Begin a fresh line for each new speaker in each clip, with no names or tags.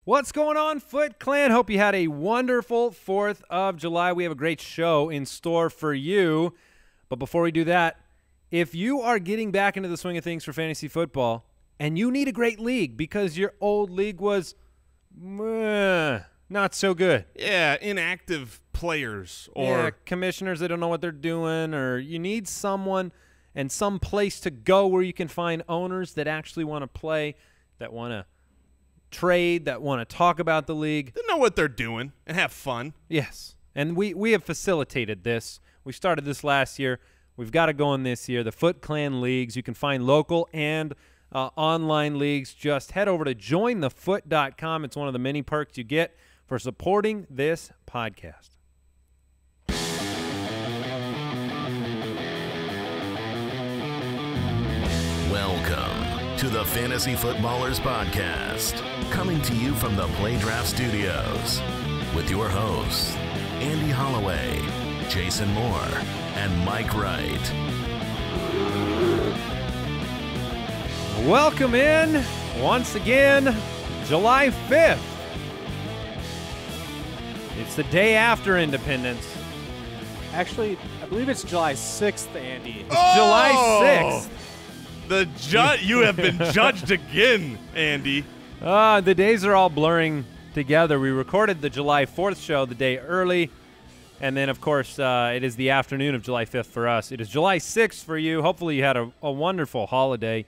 What's going on, Foot Clan? Hope you had a wonderful 4th of July. We have a great show in store for you. But before we do that, if you are getting back into the swing of things for fantasy football and you need a great league because your old league was not so good.
Yeah, inactive players or
commissioners that don't know what they're doing, or you need someone and some place to go where you can find owners that actually want to play, that want to trade, that want to talk about the league.
They know what they're doing and have fun.
Yes, and we have facilitated this. We started this last year. We've got it going this year. The Foot Clan Leagues. You can find local and online leagues. Just head over to jointhefoot.com. It's one of the many perks you get for supporting this podcast.
Welcome to the Fantasy Footballers Podcast, coming to you from the Play Draft Studios with your hosts, Andy Holloway, Jason Moore, and Mike Wright.
Welcome in once again, July 5th. It's the day after Independence.
Actually, I believe it's July 6th, Andy.
July 6th.
You have been judged again, Andy.
The days are all blurring together. We recorded the July 4th show the day early, and then, of course, it is the afternoon of July 5th for us. It is July 6th for you. Hopefully you had a wonderful holiday.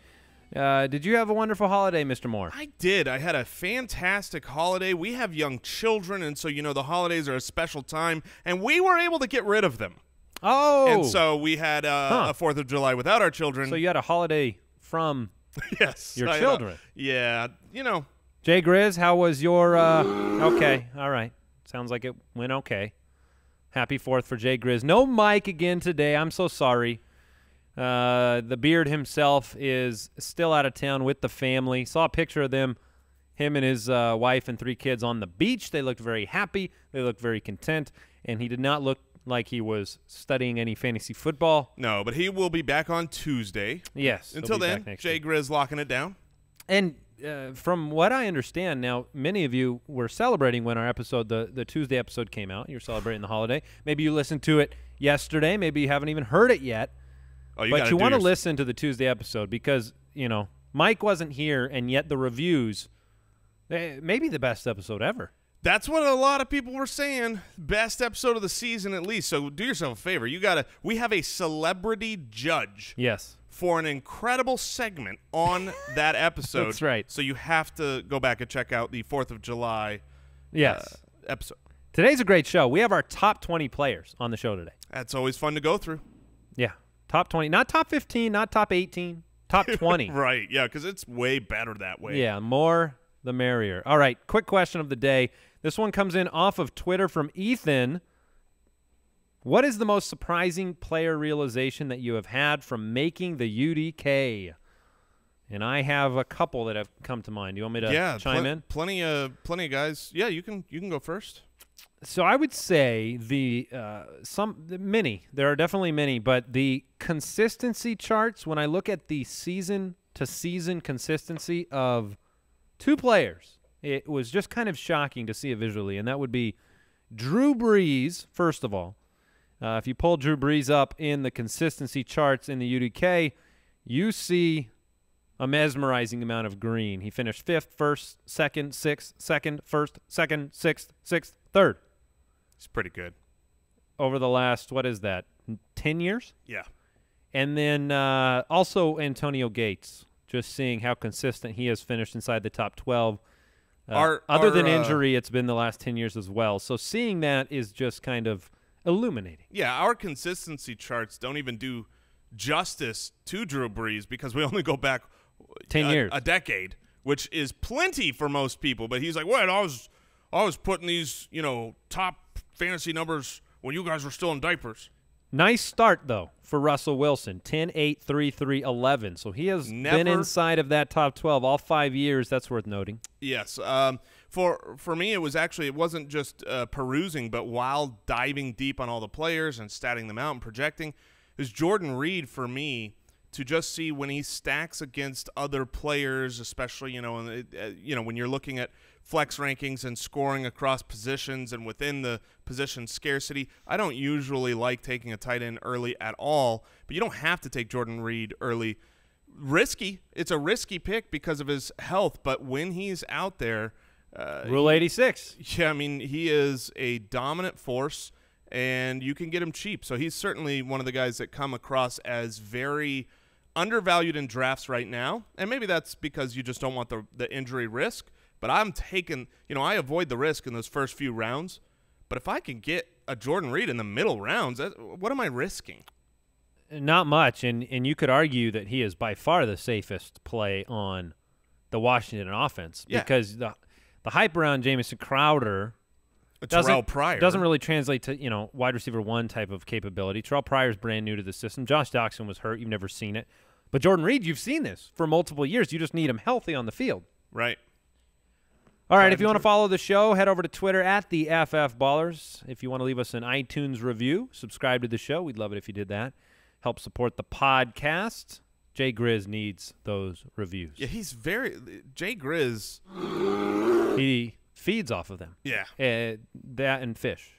Did you have a wonderful holiday, Mr. Moore?
I did. I had a fantastic holiday. We have young children, and so, the holidays are a special time, and we were able to get rid of them.
Oh.
And so we had a 4th of July without our children.
So you had a holiday from
yes,
your children.
Yeah,
Jay Grizz, how was your okay, all right. Sounds like it went okay. Happy 4th for Jay Grizz. No Mike again today. I'm so sorry. The Beard himself is still out of town with the family. Saw a picture of him and his wife and 3 kids on the beach. They looked very happy. They looked very content, and he did not look like he was studying any fantasy football.
No, but he will be back on Tuesday.
Yes.
Until then, Jay Grizz locking it down.
And from what I understand, now many of you were celebrating when our episode, the Tuesday episode came out. You're celebrating the holiday. Maybe you listened to it yesterday. Maybe you haven't even heard it yet.
Oh,
but you want to listen to the Tuesday episode because, Mike wasn't here, and yet the reviews, maybe the best episode ever.
That's what a lot of people were saying. Best episode of the season, at least. So do yourself a favor. We have a celebrity judge.
Yes.
For an incredible segment on that episode.
That's right.
So you have to go back and check out the 4th of July episode.
Today's a great show. We have our top 20 players on the show today.
That's always fun to go through.
Yeah. Top 20. Not top 15, not top 18. Top 20.
Right. Yeah, because it's way better that way.
Yeah, more the merrier. All right, quick question of the day. This one comes in off of Twitter from Ethan. What is the most surprising player realization that you have had from making the UDK? And I have a couple that have come to mind. Do you want me to chime in?
Plenty of guys. Yeah, you can go first.
So I would say many. There are definitely many, but the consistency charts, when I look at the season-to-season consistency of 2 players, it was just kind of shocking to see it visually, and that would be Drew Brees, first of all. If you pull Drew Brees up in the consistency charts in the UDK, you see a mesmerizing amount of green. He finished 5th, 1st, 2nd, 6th, 2nd, 1st, 2nd, 6th, 6th, 3rd.
It's pretty good.
Over the last, 10 years?
Yeah.
And then also Antonio Gates, just seeing how consistent he has finished inside the top 12. Other than injury, it's been the last 10 years as well. So seeing that is just kind of illuminating.
Yeah, our consistency charts don't even do justice to Drew Brees because we only go back
10 years,
a decade, which is plenty for most people. But he's like, "Wait, I was putting these, top fantasy numbers when you guys were still in diapers."
Nice start, though, for Russell Wilson, 10-8, 3-3, 11. So he has been inside of that top 12 all 5 years. That's worth noting.
Yes. For me, it wasn't just perusing, but while diving deep on all the players and statting them out and projecting, is Jordan Reed for me to just see when he stacks against other players, especially, when you're looking at flex rankings and scoring across positions and within the position scarcity. I don't usually like taking a tight end early at all, but you don't have to take Jordan Reed early. Risky. It's a risky pick because of his health, but when he's out there,
Rule 86.
Yeah, I mean, he is a dominant force, and you can get him cheap. So he's certainly one of the guys that come across as very undervalued in drafts right now, and maybe that's because you just don't want the injury risk. But I'm taking, I avoid the risk in those first few rounds. But if I can get a Jordan Reed in the middle rounds, what am I risking?
Not much, and you could argue that he is by far the safest play on the Washington offense because the hype around Jamison Crowder doesn't really translate to wide receiver 1 type of capability. Terrell Pryor's brand new to the system. Josh Doxson was hurt. You've never seen it. But Jordan Reed, you've seen this for multiple years. You just need him healthy on the field.
Right.
All right, if you want to follow the show, head over to Twitter at the FF Ballers. If you want to leave us an iTunes review, subscribe to the show. We'd love it if you did that. Help support the podcast. Jay Grizz needs those reviews.
Yeah, Jay Grizz.
He feeds off of them.
Yeah.
That and fish.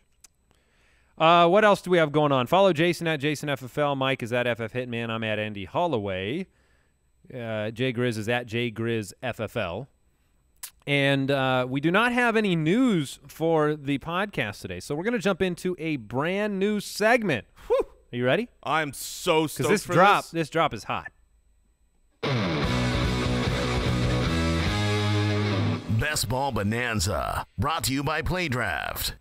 What else do we have going on? Follow Jason at JasonFFL. Mike is at FF Hitman. I'm at Andy Holloway. Jay Grizz is at JGrizzFFL. And we do not have any news for the podcast today, so we're going to jump into a brand new segment. Whew. Are you ready?
I'm so stoked
because this drop is hot.
Best Ball Bonanza, brought to you by Playdraft.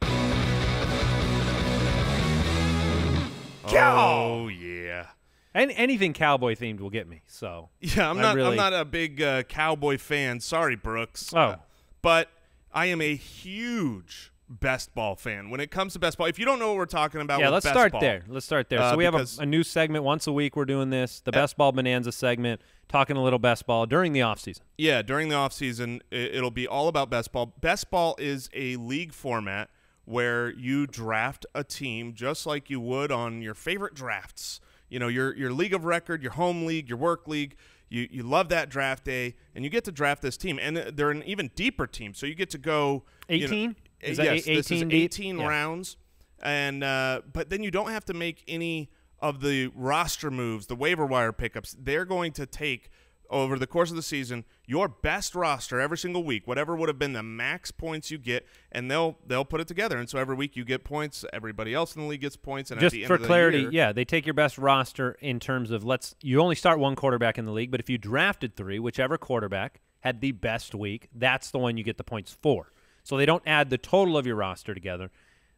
Oh yeah.
And anything cowboy themed will get me. So
yeah, I'm not a big cowboy fan. Sorry, Brooks.
Oh,
but I am a huge best ball fan. When it comes to best ball, if you don't know what we're talking about,
let's
best
start
ball,
there. Let's start there. So we have a new segment once a week. We're doing this, the Best Ball Bonanza segment, talking a little best ball during the off season.
Yeah, during the off season, it'll be all about best ball. Best ball is a league format where you draft a team just like you would on your favorite drafts. Your league of record, your home league, your work league. You love that draft day, and you get to draft this team. And they're an even deeper team, so you get to go
18?
Yes,
this
is 18
yeah.
rounds. And but then you don't have to make any of the roster moves, the waiver wire pickups. They're going to take, over the course of the season, your best roster every single week, whatever would have been the max points you get, and they'll put it together. And so every week you get points, everybody else in the league gets points. And
just
at the end
for
of the
clarity,
year,
they take your best roster in terms of you only start one quarterback in the league, but if you drafted 3, whichever quarterback had the best week, that's the one you get the points for. So they don't add the total of your roster together.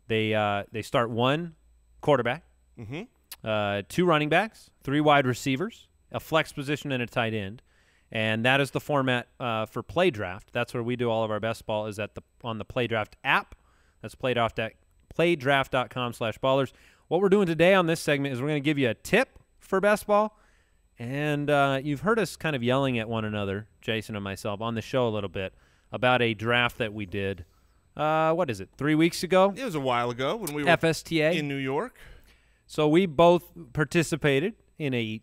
They start 1 quarterback, 2 running backs, 3 wide receivers, a flex position, and a tight end. And that is the format for Playdraft. That's where we do all of our best ball, is on the Playdraft app. That's playdraft.com/ballers. What we're doing today on this segment is we're going to give you a tip for best ball. And you've heard us kind of yelling at one another, Jason and myself, on the show a little bit about a draft that we did. What is it, 3 weeks ago?
It was a while ago when we were
FSTA
in New York.
So we both participated in a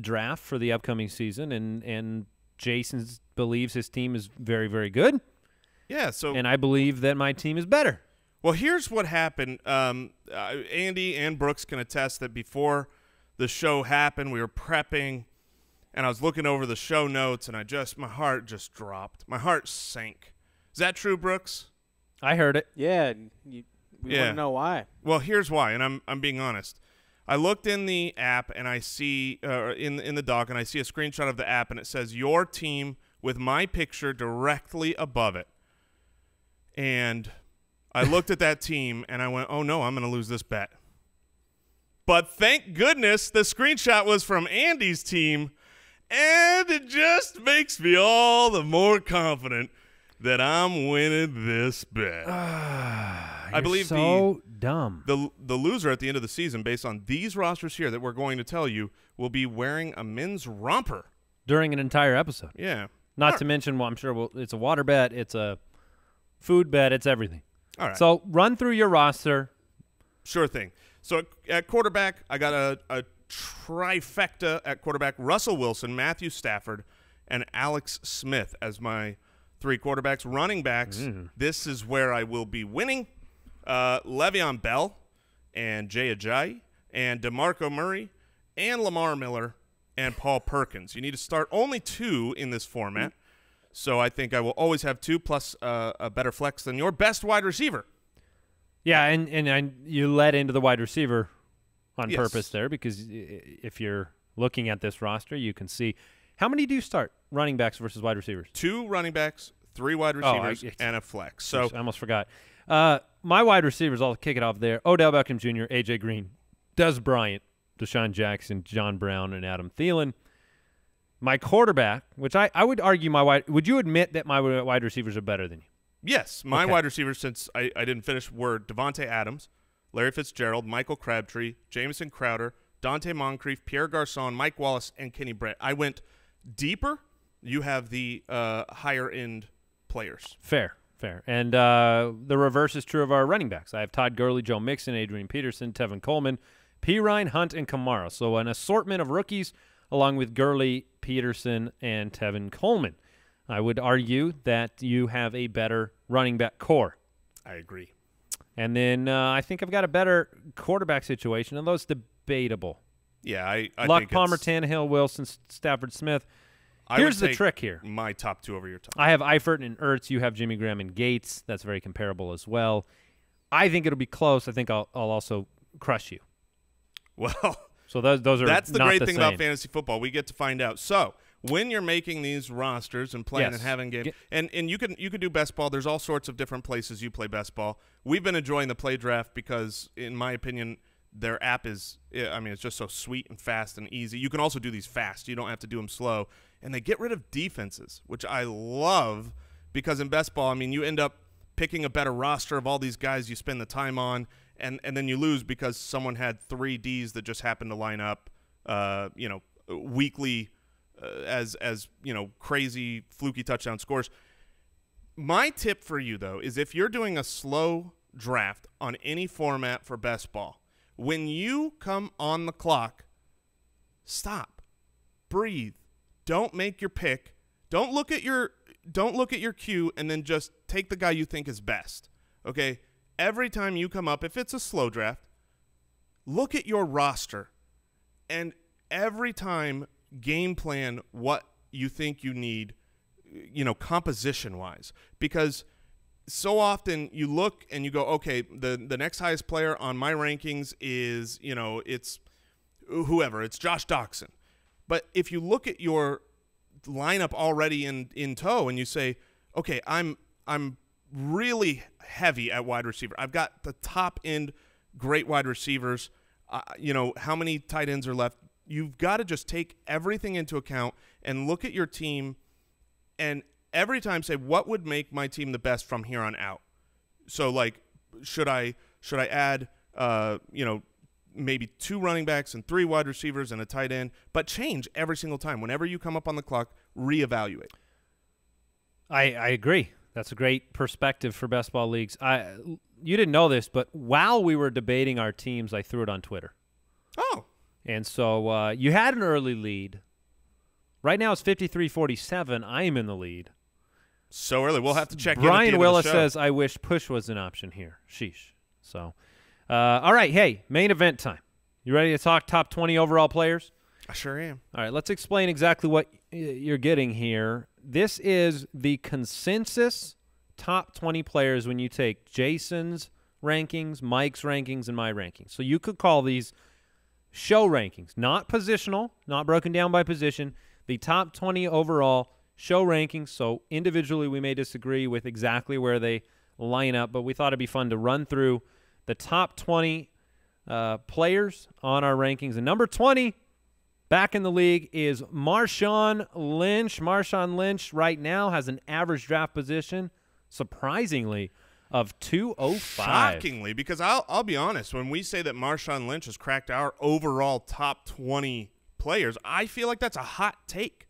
draft for the upcoming season, and Jason believes his team is very, very good.
Yeah.
And I believe that my team is better.
Well, here's what happened. Andy and Brooks can attest that before the show happened, we were prepping, and I was looking over the show notes, and my heart just dropped. My heart sank. Is that true, Brooks?
I heard it.
Yeah. We want to know why.
Well, here's why, and I'm being honest. I looked in the app, and I see in the doc, and I see a screenshot of the app, and it says your team with my picture directly above it. And I looked at that team, and I went, oh, no, I'm going to lose this bet. But thank goodness the screenshot was from Andy's team, and it just makes me all the more confident that I'm winning this bet. I believe
so dumb.
The loser at the end of the season, based on these rosters here that we're going to tell you, will be wearing a men's romper
during an entire episode.
Yeah.
Not to mention, I'm sure it's a water bet, it's a food bet, it's everything.
All right.
So run through your roster.
Sure thing. So at quarterback, I got a trifecta at quarterback: Russell Wilson, Matthew Stafford, and Alex Smith as my 3 quarterbacks. Running backs, this is where I will be winning. Le'Veon Bell and Ajayi and DeMarco Murray and Lamar Miller and Paul Perkins. You need to start only 2 in this format. So I think I will always have 2 plus a better flex than your best wide receiver.
Yeah, and you led into the wide receiver on purpose there, because if you're looking at this roster, you can see how many do you start running backs versus wide receivers?
2 running backs, 3 wide receivers, and a flex. So
I almost forgot. My wide receivers, I'll kick it off there: Odell Beckham Jr., A.J. Green, Dez Bryant, Deshaun Jackson, John Brown, and Adam Thielen. My quarterback, which I would argue would you admit that my wide receivers are better than you?
Yes, my wide receivers, since I didn't finish, were Devontae Adams, Larry Fitzgerald, Michael Crabtree, Jamison Crowder, Dante Moncrief, Pierre Garçon, Mike Wallace, and Kenny Brett. I went deeper. You have the higher-end players.
Fair. And the reverse is true of our running backs. I have Todd Gurley, Joe Mixon, Adrian Peterson, Tevin Coleman, P. Ryan, Hunt, and Kamara. So an assortment of rookies along with Gurley, Peterson, and Tevin Coleman. I would argue that you have a better running back core.
I agree.
And then I think I've got a better quarterback situation, and those debatable.
Yeah, I
Luck,
think
Palmer,
it's,
Tannehill, Wilson, Stafford, Smith.
I
Here's
would
the
take
trick here.
My top 2 over your top.
I have Eifert and Ertz. You have Jimmy Graham and Gates. That's very comparable as well. I think it'll be close. I think I'll also crush you.
Well,
so those are
that's the
not
great
the
thing
same.
about fantasy football. We get to find out. So when you're making these rosters and playing and having games, and you can do best ball. There's all sorts of different places you play best ball. We've been enjoying the play draft because, in my opinion, their app is, it's just so sweet and fast and easy. You can also do these fast. You don't have to do them slow. And they get rid of defenses, which I love, because in best ball, you end up picking a better roster of all these guys you spend the time on, and then you lose because someone had 3 Ds that just happened to line up, weekly as crazy fluky touchdown scores. My tip for you, though, is if you're doing a slow draft on any format for best ball, when you come on the clock, stop, breathe, don't make your pick, don't look at your queue, and then just take the guy you think is best. Okay? Every time you come up, if it's a slow draft, look at your roster, and every time game plan what you think you need, composition-wise. Because so often you look and you go, okay, the next highest player on my rankings is, it's whoever. It's Josh Doxson. But if you look at your lineup already in tow and you say, okay, I'm really heavy at wide receiver. I've got the top end great wide receivers. How many tight ends are left? You've got to just take everything into account and look at your team, and every time say, what would make my team the best from here on out? So, like, should I add maybe 2 running backs and 3 wide receivers and a tight end, but change every single time. Whenever you come up on the clock, reevaluate.
I agree. That's a great perspective for best ball leagues. You didn't know this, but while we were debating our teams, I threw it on Twitter.
Oh.
And so you had an early lead. Right now it's 53-47. I am in the lead.
So early. We'll have to check
Brian
in at the
Willis
end of the show.
says, I wish push was an option here. Sheesh. So, all right. Hey, main event time. You ready to talk top 20 overall players?
I sure am.
All right. Let's explain exactly what you're getting here. This is the consensus top 20 players when you take Jason's rankings, Mike's rankings, and my rankings. So you could call these show rankings, not positional, not broken down by position, the top 20 overall show rankings. So individually we may disagree with exactly where they line up, but we thought it'd be fun to run through the top 20 players on our rankings. And number 20 back in the league is Marshawn Lynch. Marshawn Lynch right now has an average draft position, surprisingly, of 205.
Shockingly, because I'll be honest, when we say that Marshawn Lynch has cracked our overall top 20 players, I feel like that's a hot take.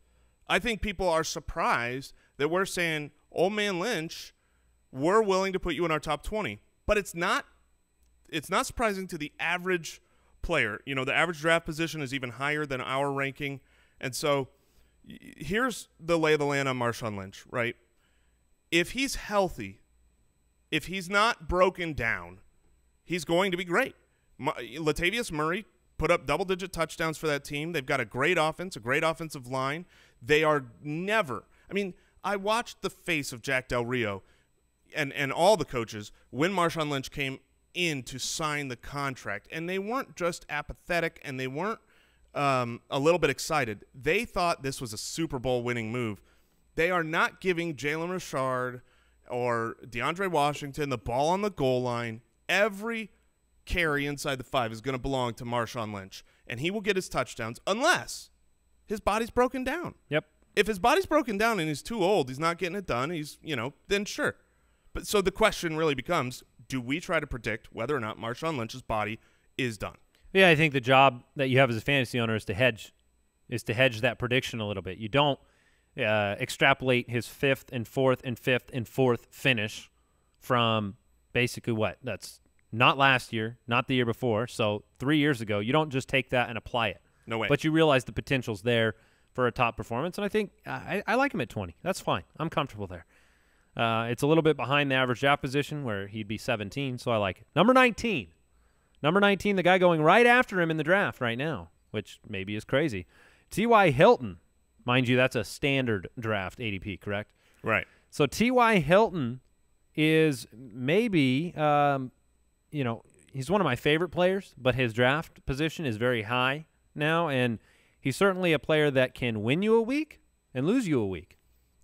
I think people are surprised that we're saying, old man Lynch, we're willing to put you in our top 20. But it's not surprising to the average player. You know, the average draft position is even higher than our ranking. And so here's the lay of the land on Marshawn Lynch, right? If he's healthy, if he's not broken down, he's going to be great. Latavius Murray put up double-digit touchdowns for that team. They've got a great offense, a great offensive line. They are never – I mean, I watched the face of Jack Del Rio and all the coaches when Marshawn Lynch came in to sign the contract, and they weren't just apathetic and they weren't a little bit excited. They thought this was a Super Bowl winning move. They are not giving Jalen Richard or DeAndre Washington the ball on the goal line. Every carry inside the 5 is going to belong to Marshawn Lynch, and he will get his touchdowns unless his body's broken down.
Yep.
If his body's broken down and he's too old, he's not getting it done, then sure. But so the question really becomes, do we try to predict whether or not Marshawn Lynch's body is done?
Yeah, I think the job that you have as a fantasy owner is to hedge that prediction a little bit. You don't extrapolate his 5th and 4th and 5th and 4th finish from basically what? That's not last year, not the year before. So 3 years ago, you don't just take that and apply it.
No way.
But you realize the potential's there for a top performance, and I think I like him at 20. That's fine. I'm comfortable there. It's a little bit behind the average draft position where he'd be 17, so I like it. Number 19, the guy going right after him in the draft right now, which maybe is crazy. T.Y. Hilton. Mind you, that's a standard draft ADP, correct?
Right.
So T.Y. Hilton is maybe, he's one of my favorite players, but his draft position is very high now, and he's certainly a player that can win you a week and lose you a week.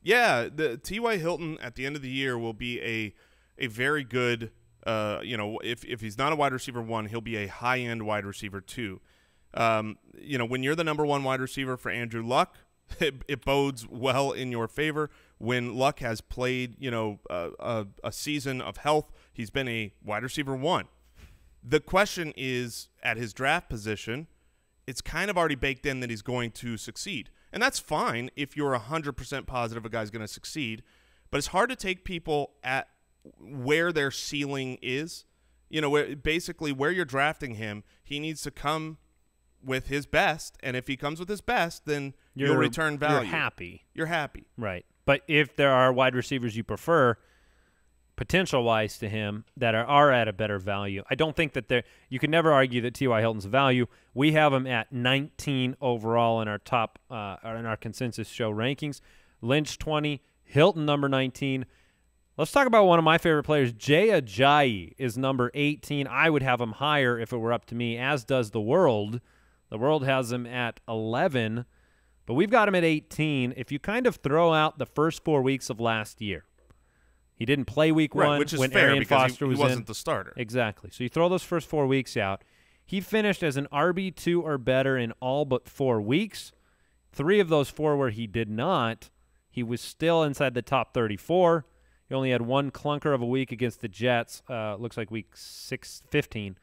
Yeah, the T.Y. Hilton at the end of the year will be a very good, if he's not a wide receiver 1, he'll be a high-end wide receiver 2. When you're the number 1 wide receiver for Andrew Luck, it bodes well in your favor. When Luck has played, a season of health, he's been a wide receiver 1. The question is, at his draft position, it's kind of already baked in that he's going to succeed. And that's fine if you're 100% positive a guy's going to succeed. But it's hard to take people at where their ceiling is. Basically where you're drafting him, he needs to come with his best. And if he comes with his best, then you'll return value.
You're happy.
Right.
But if there are wide receivers you prefer, potential-wise to him, that are at a better value, I don't think that you can never argue that T.Y. Hilton's a value. We have him at 19 overall in our top in our consensus show rankings. Lynch 20, Hilton number 19. Let's talk about one of my favorite players. Ajayi is number 18. I would have him higher if it were up to me, as does the world. The world has him at 11, but we've got him at 18. If you kind of throw out the first 4 weeks of last year, he didn't play week 1
which is
when
fair
Arian Foster was
he wasn't
in.
the starter.
Exactly. So you throw those first 4 weeks out. He finished as an RB2 or better in all but 4 weeks. 3 of those 4 where he did not, he was still inside the top 34. He only had 1 clunker of a week against the Jets. Looks like week 15.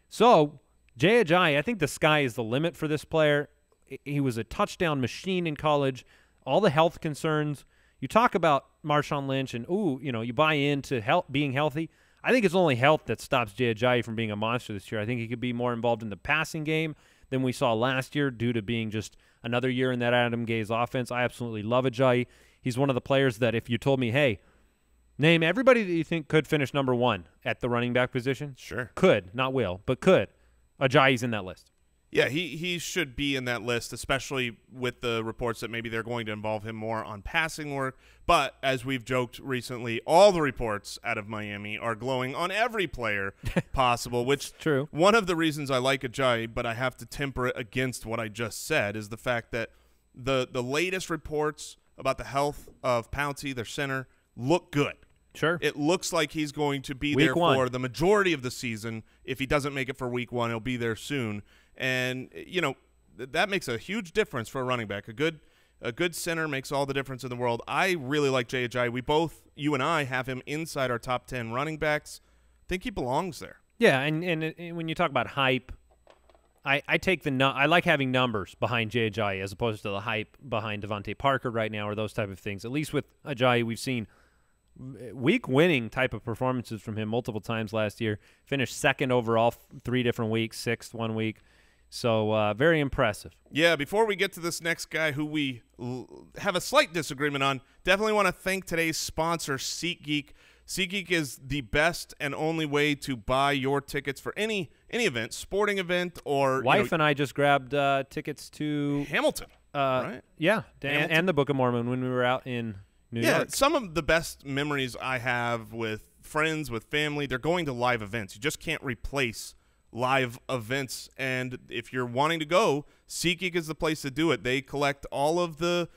So Ajayi, I think the sky is the limit for this player. He was a touchdown machine in college. All the health concerns. You talk about Marshawn Lynch and, you buy into being healthy. I think it's only health that stops Ajayi from being a monster this year. I think he could be more involved in the passing game than we saw last year due to being just another year in that Adam Gase offense. I absolutely love Ajayi. He's one of the players that if you told me, hey, name everybody that you think could finish number 1 at the running back position.
Sure.
Could, not will, but could. Ajayi's in that list.
Yeah, he should be in that list, especially with the reports that maybe they're going to involve him more on passing work. But as we've joked recently, all the reports out of Miami are glowing on every player possible, which
true.
One of the reasons I like Ajayi, but I have to temper it against what I just said, is the fact that the latest reports about the health of Pouncey, their center, look good.
Sure.
It looks like he's going to be
week
there
1.
for the majority of the season. If he doesn't make it for week 1, he'll be there soon. And, that makes a huge difference for a running back. A good center makes all the difference in the world. I really like Ajayi. You and I, have him inside our top 10 running backs. I think he belongs there.
Yeah, and when you talk about hype, I like having numbers behind Ajayi as opposed to the hype behind Devontae Parker right now or those type of things. At least with Ajayi, we've seen week-winning type of performances from him multiple times last year. Finished second overall 3 different weeks, sixth one week. So very impressive.
Yeah, before we get to this next guy who we have a slight disagreement on, definitely want to thank today's sponsor, SeatGeek. SeatGeek is the best and only way to buy your tickets for any event, sporting event, or
Wife and I just grabbed tickets to
Hamilton, right?
Yeah,
Hamilton.
and the Book of Mormon when we were out in New
Yeah,
York.
some of the best memories I have with friends, with family, they're going to live events. You just can't replace live events, and if you're wanting to go, SeatGeek is the place to do it. They collect all of the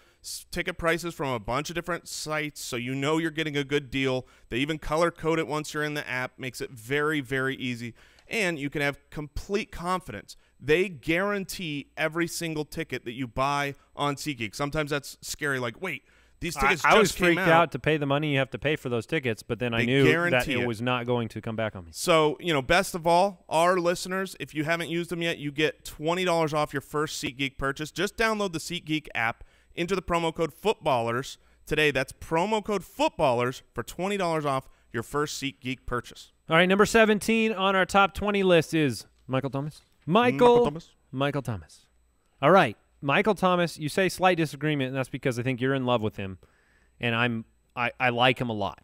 ticket prices from a bunch of different sites, so you know you're getting a good deal. They even color code it once you're in the app, makes it very, very easy, and you can have complete confidence. They guarantee every single ticket that you buy on SeatGeek. Sometimes that's scary, like, wait, these tickets
I was
just came
freaked out to pay the money you have to pay for those tickets, but then I knew that
guarantee
it
it.
was not going to come back on me.
So, best of all, our listeners, if you haven't used them yet, you get $20 off your first SeatGeek purchase. Just download the SeatGeek app, enter the promo code FOOTBALLERS today. That's promo code FOOTBALLERS for $20 off your first SeatGeek purchase.
All right, number 17 on our top 20 list is Michael Thomas. Michael Thomas. All right, Michael Thomas, you say slight disagreement, and that's because I think you're in love with him, and I like him a lot.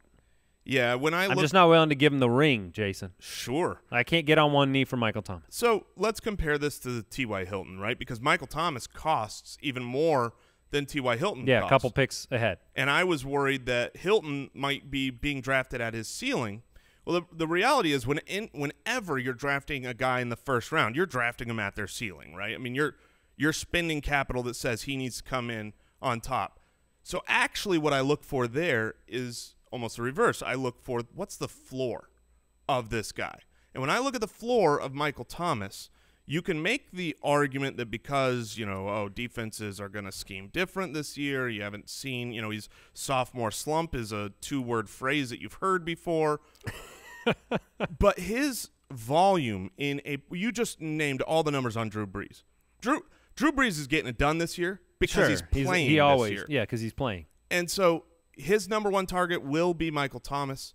Yeah,
I'm just not willing to give him the ring, Jason.
Sure.
I can't get on one knee for Michael Thomas.
So let's compare this to the T.Y. Hilton, right? Because Michael Thomas costs even more than T.Y. Hilton
Yeah,
costs.
a couple picks ahead.
And I was worried that Hilton might be being drafted at his ceiling. Well, the reality is whenever you're drafting a guy in the first round, you're drafting him at their ceiling, right? I mean, you're spending capital that says he needs to come in on top. So actually what I look for there is almost the reverse. I look for what's the floor of this guy. And when I look at the floor of Michael Thomas, you can make the argument that because, defenses are going to scheme different this year, you haven't seen, he's sophomore slump is a 2-word phrase that you've heard before. But his volume you just named all the numbers on Drew Brees. Drew Brees is getting it done this year because he's playing this year.
Yeah, because he's playing.
And so his number one target will be Michael Thomas.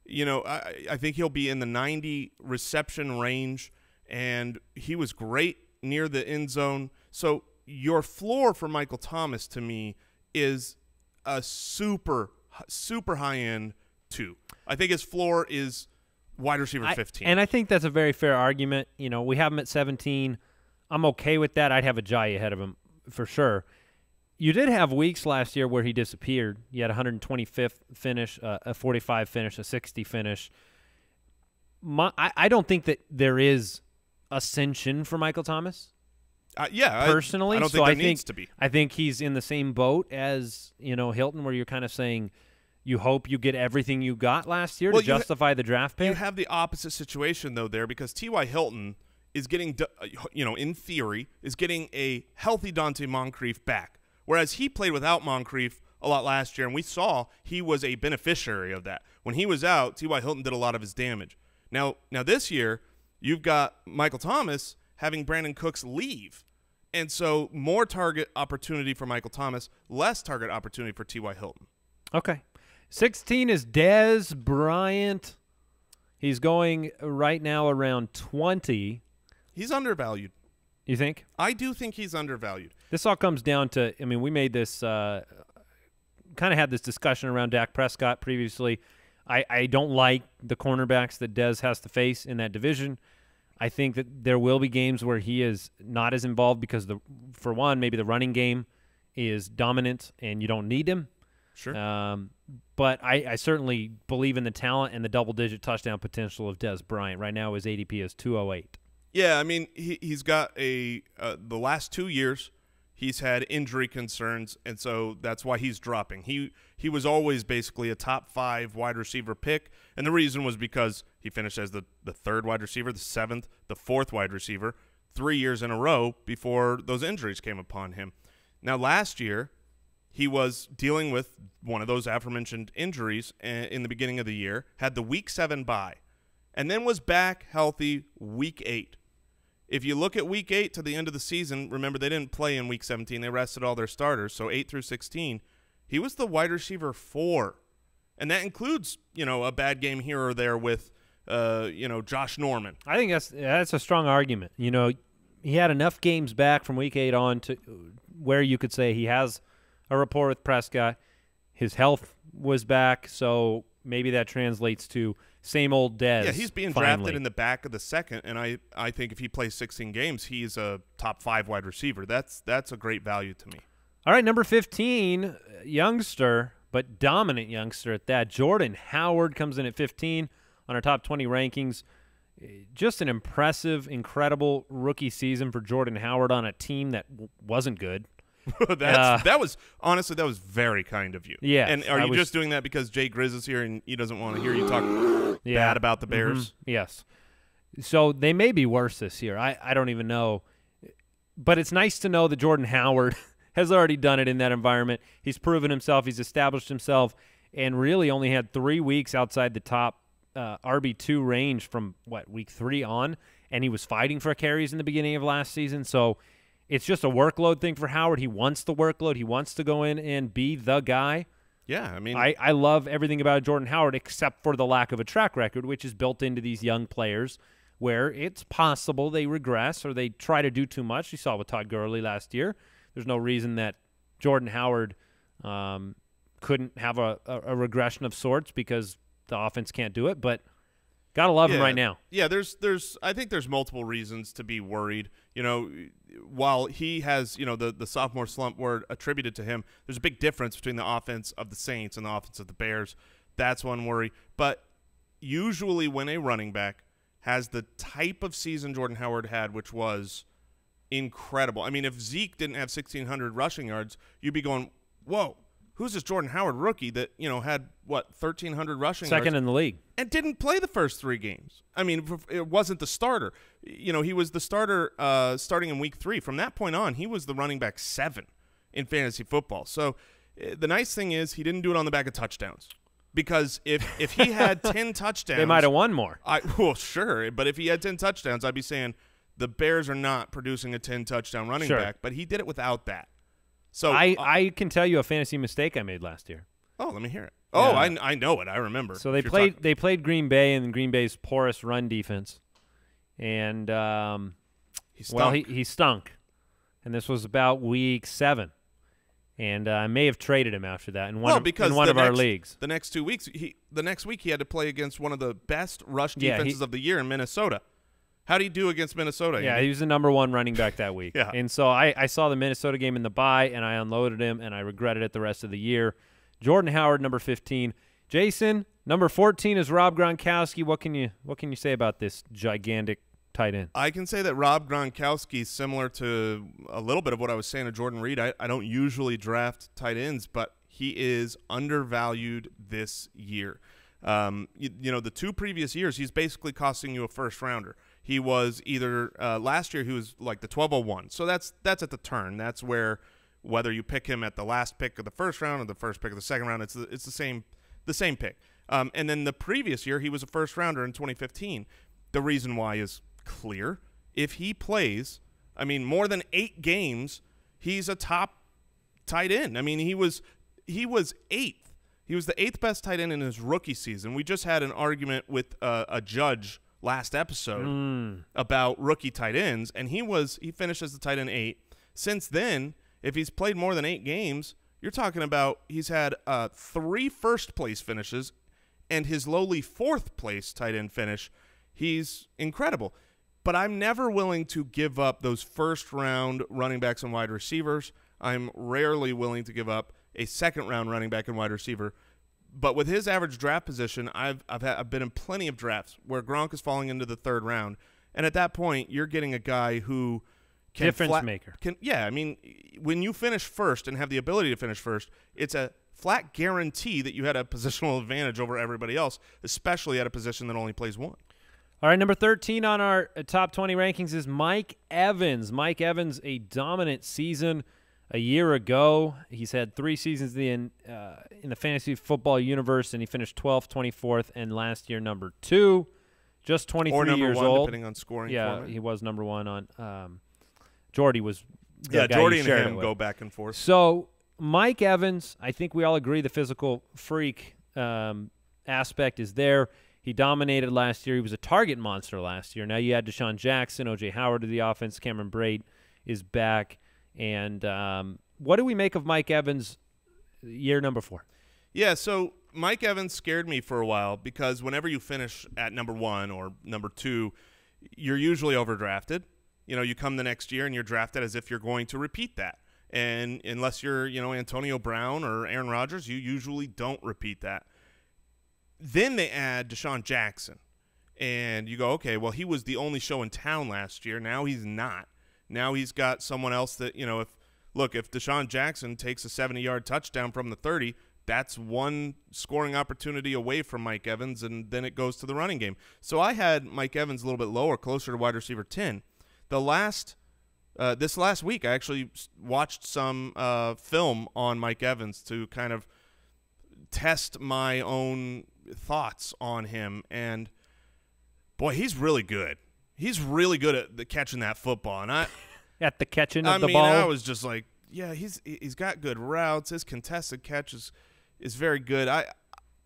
I think he'll be in the 90 reception range, and he was great near the end zone. So your floor for Michael Thomas to me is a super, super high-end 2. I think his floor is wide receiver 15.
And I think that's a very fair argument. We have him at 17. I'm okay with that. I'd have Ajayi ahead of him for sure. You did have weeks last year where he disappeared. You had a 125th finish, a 45 finish, a 60 finish. I don't think that there is ascension for Michael Thomas.
personally,
Personally,
I don't think there needs to be.
I think he's in the same boat as Hilton, where you're kind of saying you hope you get everything you got last year to justify the draft pick.
You have the opposite situation though there because T.Y. Hilton is getting, in theory, is getting a healthy Dante Moncrief back, whereas he played without Moncrief a lot last year, and we saw he was a beneficiary of that. When he was out, T.Y. Hilton did a lot of his damage. Now this year, you've got Michael Thomas having Brandon Cooks leave. And so more target opportunity for Michael Thomas, less target opportunity for T.Y. Hilton.
Okay. 16 is Dez Bryant. He's going right now around 20.
He's undervalued.
You think?
I do think he's undervalued.
This all comes down to, we made this, kind of had this discussion around Dak Prescott previously. I don't like the cornerbacks that Dez has to face in that division. I think that there will be games where he is not as involved because, for one, maybe the running game is dominant and you don't need him.
Sure.
But I certainly believe in the talent and the double-digit touchdown potential of Dez Bryant. Right now his ADP is 208.
Yeah, he's got the last 2 years he's had injury concerns, and so that's why he's dropping. He was always basically a top 5 wide receiver pick, and the reason was because he finished as the 3rd wide receiver, the 7th, the 4th wide receiver 3 years in a row before those injuries came upon him. Now last year he was dealing with one of those aforementioned injuries in the beginning of the year, had the Week 7 bye, and then was back healthy Week 8. If you look at Week 8 to the end of the season, remember they didn't play in Week 17. They rested all their starters, so 8 through 16. He was the wide receiver 4. And that includes, a bad game here or there with, Josh Norman.
I think that's a strong argument. He had enough games back from Week 8 on to where you could say he has a rapport with Prescott. His health was back, so maybe that translates to same old Dez.
Yeah, he's being drafted in the back of the second, and I think if he plays 16 games, he's a top 5 wide receiver. That's a great value to me.
All right, number 15, youngster, but dominant youngster at that. Jordan Howard comes in at 15 on our top 20 rankings. Just an impressive, incredible rookie season for Jordan Howard on a team that wasn't good.
that was very kind of you.
Yeah.
And are you just doing that because Jay Grizz is here and he doesn't want to hear you talk bad about the Bears?
Mm-hmm. Yes. So they may be worse this year. I don't even know. But it's nice to know that Jordan Howard has already done it in that environment. He's proven himself. He's established himself and really only had 3 weeks outside the top RB2 range from, week 3 on, and he was fighting for carries in the beginning of last season. So it's just a workload thing for Howard. He wants the workload. He wants to go in and be the guy.
Yeah, I mean,
I love everything about Jordan Howard except for the lack of a track record, which is built into these young players where it's possible they regress or they try to do too much. You saw with Todd Gurley last year. There's no reason that Jordan Howard couldn't have a regression of sorts because the offense can't do it, but gotta love him right now.
Yeah, I think there's multiple reasons to be worried. While he has, the sophomore slump word attributed to him, there's a big difference between the offense of the Saints and the offense of the Bears. That's one worry. But usually when a running back has the type of season Jordan Howard had, which was incredible. I mean, if Zeke didn't have 1,600 rushing yards, you'd be going, whoa. Who's this Jordan Howard rookie that, had, 1,300 rushing yards?
Second in the league.
And didn't play the first 3 games. I mean, it wasn't the starter. He was the starter starting in week 3. From that point on, he was the running back 7 in fantasy football. So the nice thing is he didn't do it on the back of touchdowns. Because if he had 10 touchdowns.
They might have won more.
Well, sure. But if he had 10 touchdowns, I'd be saying the Bears are not producing a 10-touchdown running back. But he did it without that. So
I can tell you a fantasy mistake I made last year.
Oh, let me hear it. Oh, yeah. I know it. I remember.
So they played Green Bay and Green Bay's porous run defense, and
he stunk.
he stunk. And this was about week 7, and I may have traded him after that in one of our leagues.
The next 2 weeks, the next week he had to play against one of the best rush defenses of the year in Minnesota. How do you do against Minnesota?
Yeah, he was the number 1 running back that week.
Yeah.
And so I saw the Minnesota game in the bye, and I unloaded him, and I regretted it the rest of the year. Jordan Howard, number 15. Jason, number 14 is Rob Gronkowski. What can you say about this gigantic tight end?
I can say that Rob Gronkowski is similar to a little bit of what I was saying to Jordan Reed. I don't usually draft tight ends, but he is undervalued this year. The 2 previous years, he's basically costing you a first-rounder. He was either last year he was like the 1201. So that's at the turn. That's where whether you pick him at the last pick of the first round or the first pick of the second round, it's the same pick. And then the previous year he was a first rounder in 2015. The reason why is clear. If he plays, more than 8 games, he's a top tight end. He was 8th. He was the 8th best tight end in his rookie season. We just had an argument with a judge last episode about rookie tight ends, and he finished as the tight end 8. Since then, if he's played more than 8 games, you're talking about he's had 3 first-place finishes and his lowly 4th-place tight end finish. He's incredible. But I'm never willing to give up those first-round running backs and wide receivers. I'm rarely willing to give up a second-round running back and wide receiver. But with his average draft position, I've been in plenty of drafts where Gronk is falling into the 3rd round, and at that point, you're getting a guy who can
difference maker.
When you finish first and have the ability to finish first, it's a flat guarantee that you had a positional advantage over everybody else, especially at a position that only plays 1.
All right, number 13 on our top 20 rankings is Mike Evans. Mike Evans, a dominant season. A year ago, he's had 3 seasons in the fantasy football universe, and he finished 12th, 24th, and last year number 2. Just 23 years old.
Depending on scoring.
Yeah, he was number 1 on. Jordy was.
Jordy and him go back and forth.
So Mike Evans, I think we all agree, the physical freak aspect is there. He dominated last year. He was a target monster last year. Now you add Deshaun Jackson, O.J. Howard to the offense. Cameron Brate is back. And what do we make of Mike Evans year number 4?
Yeah, so Mike Evans scared me for a while because whenever you finish at number 1 or number 2, you're usually overdrafted. You come the next year and you're drafted as if you're going to repeat that. And unless you're, Antonio Brown or Aaron Rodgers, you usually don't repeat that. Then they add Deshaun Jackson. And you go, okay, well, he was the only show in town last year. Now he's not. Now he's got someone else that, if Deshaun Jackson takes a 70-yard touchdown from the 30, that's one scoring opportunity away from Mike Evans, and then it goes to the running game. So I had Mike Evans a little bit lower, closer to wide receiver 10. This last week, I actually watched some film on Mike Evans to kind of test my own thoughts on him, and boy, he's really good. He's really good at catching that football, and
at the catching of the ball.
I was just like, yeah, he's got good routes. His contested catch is very good. I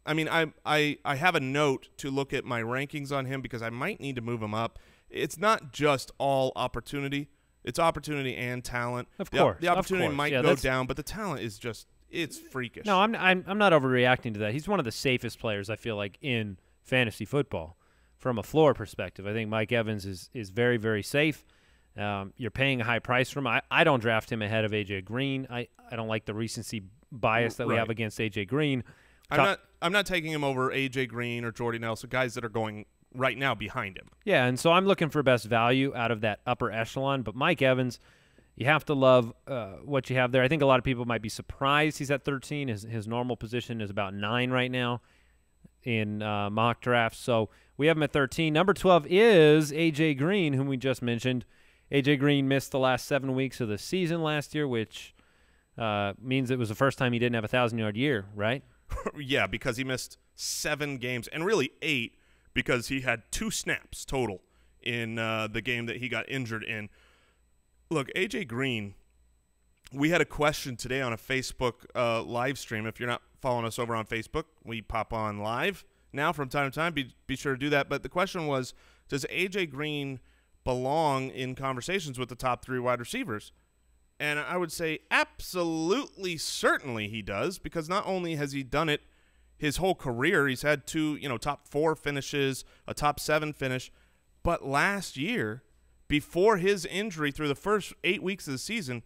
have a note to look at my rankings on him because I might need to move him up. It's not just all opportunity. It's opportunity and talent.
Of course.
The opportunity might go down, but the talent is just – it's freakish.
No, I'm not overreacting to that. He's one of the safest players, I feel like, in fantasy football from a floor perspective. I think Mike Evans is very, very safe. You're paying a high price for him. I don't draft him ahead of A.J. Green. I don't like the recency bias that we have against A.J. Green.
I'm not taking him over A.J. Green or Jordy Nelson, guys that are going right now behind him.
Yeah, and so I'm looking for best value out of that upper echelon. But Mike Evans – you have to love what you have there. I think a lot of people might be surprised he's at 13. His normal position is about 9 right now in mock drafts. So we have him at 13. Number 12 is A.J. Green, whom we just mentioned. A.J. Green missed the last 7 weeks of the season last year, which means it was the first time he didn't have a 1,000-yard year, right?
Yeah, because he missed 7 games, and really 8 because he had 2 snaps total in the game that he got injured in. Look, A.J. Green, we had a question today on a Facebook live stream. If you're not following us over on Facebook, we pop on live now from time to time. Be sure to do that. But the question was, does A.J. Green belong in conversations with the top 3 wide receivers? And I would say absolutely, certainly he does, because not only has he done it his whole career, he's had 2 top 4 finishes, a top 7 finish, but last year – before his injury through the first 8 weeks of the season,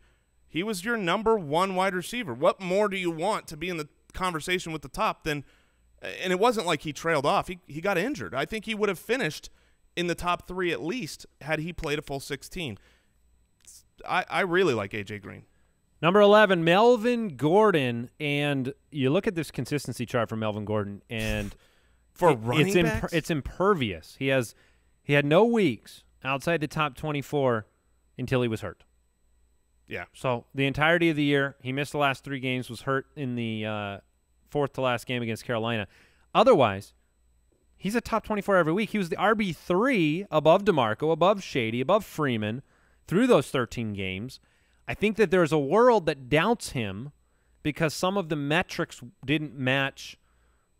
he was your number 1 wide receiver. What more do you want to be in the conversation with the top than – and it wasn't like he trailed off. He got injured. I think he would have finished in the top 3 at least had he played a full 16. I really like A.J. Green.
Number 11, Melvin Gordon. And you look at this consistency chart for Melvin Gordon, and
for running backs?
It's impervious. He had no weeks outside the top 24 until he was hurt.
Yeah.
So the entirety of the year, he missed the last 3 games, was hurt in the fourth to last game against Carolina. Otherwise, he's a top 24 every week. He was the RB3 above DeMarco, above Shady, above Freeman through those 13 games. I think that there's a world that doubts him because some of the metrics didn't match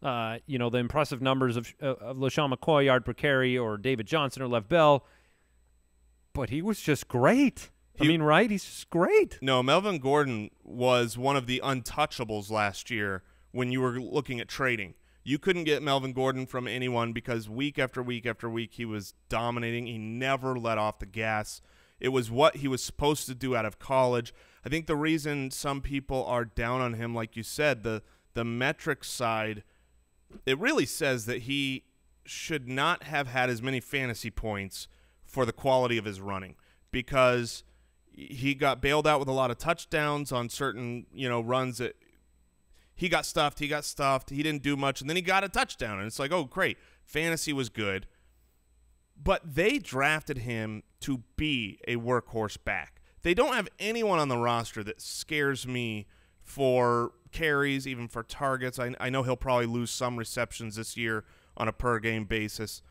the impressive numbers of LeSean McCoy, yard per carry, or David Johnson or Lev Bell. But he was just great. Right? He's just great.
No, Melvin Gordon was one of the untouchables last year when you were looking at trading. You couldn't get Melvin Gordon from anyone because week after week after week he was dominating. He never let off the gas. It was what he was supposed to do out of college. I think the reason some people are down on him, like you said, the metrics side, it really says that he should not have had as many fantasy points for the quality of his running because he got bailed out with a lot of touchdowns on certain, runs that he got stuffed. He didn't do much, and then he got a touchdown, and it's like, oh, great. Fantasy was good. But they drafted him to be a workhorse back. They don't have anyone on the roster that scares me for carries, even for targets. I know he'll probably lose some receptions this year on a per-game basis.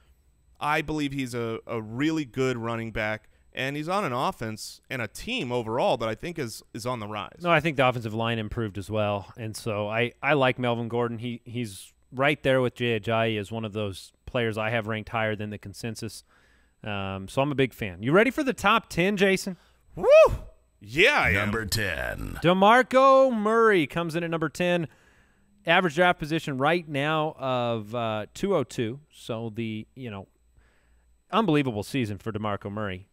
I believe he's a really good running back, and he's on an offense and a team overall that I think is on the rise.
No, I think the offensive line improved as well, and so I like Melvin Gordon. He's right there with Ajayi as one of those players I have ranked higher than the consensus. So I'm a big fan. You ready for the top 10, Jason?
Woo! Yeah, I am.
Number 10.
Demarco Murray comes in at number 10. Average draft position right now of 202. So the, unbelievable season for Demarco Murray.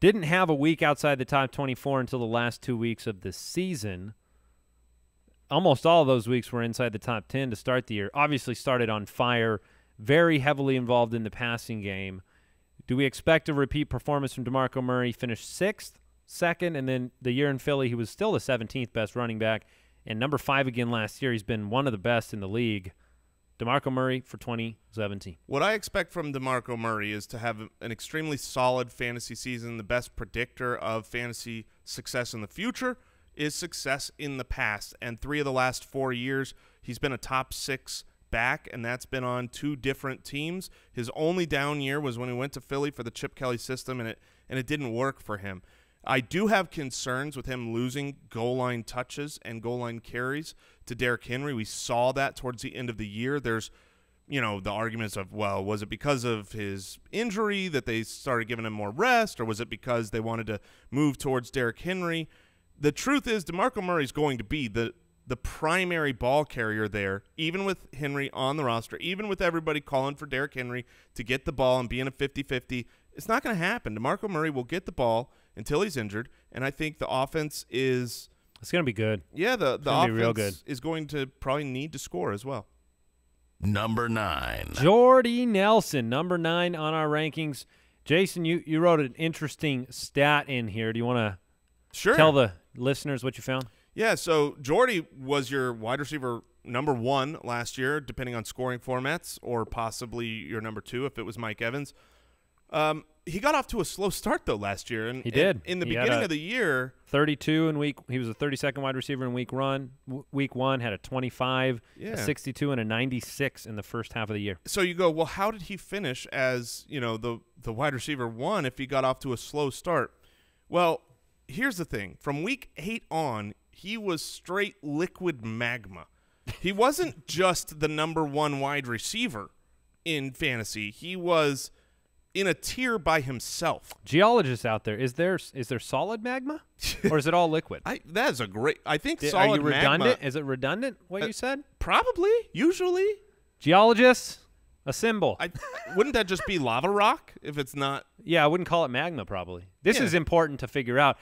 Didn't have a week outside the top 24 until the last 2 weeks of the season. Almost all of those weeks were inside the top 10 to start the year. Obviously started on fire, very heavily involved in the passing game. Do we expect a repeat performance from Demarco Murray? Finished 6th, 2nd, and then the year in Philly, he was still the 17th best running back. And number 5 again last year. He's been one of the best in the league. DeMarco Murray for 2017.
What I expect from DeMarco Murray is to have an extremely solid fantasy season. The best predictor of fantasy success in the future is success in the past. And 3 of the last 4 years, he's been a top 6 back, and that's been on 2 different teams. His only down year was when he went to Philly for the Chip Kelly system, and it didn't work for him. I do have concerns with him losing goal line touches and goal line carries to Derrick Henry. We saw that towards the end of the year. There's, the arguments of, well, was it because of his injury that they started giving him more rest, or was it because they wanted to move towards Derrick Henry? The truth is DeMarco Murray's going to be the primary ball carrier there, even with Henry on the roster, even with everybody calling for Derrick Henry to get the ball and be in a 50-50. It's not going to happen. DeMarco Murray will get the ball until he's injured, and I think the offense is –
it's going to be good.
Yeah, the offense
real good.
is going to probably need to score as well.
Number 9.
Jordy Nelson, number 9 on our rankings. Jason, you wrote an interesting stat in here. Do you want to tell the listeners what you found?
Yeah, so Jordy was your wide receiver number 1 last year, depending on scoring formats, or possibly your number 2 if it was Mike Evans. He got off to a slow start, though, last year. And,
he did.
In the beginning of the year.
32 in he was a 32nd wide receiver in week 1, had a 25, a 62, and a 96 in the first half of the year.
So you go, well, how did he finish as, the wide receiver 1 if he got off to a slow start? Well, here's the thing. From week 8 on, he was straight liquid magma. He wasn't just the number 1 wide receiver in fantasy. He was in a tier by himself.
Geologists out there, is there solid magma, or is it all liquid?
That is a great. I think solid
magma. Are you redundant?
Magma,
is it redundant what you said?
Probably. Usually.
Geologists, a symbol.
Wouldn't that just be lava rock if it's not?
Yeah, I wouldn't call it magma. Probably. This is important to figure out.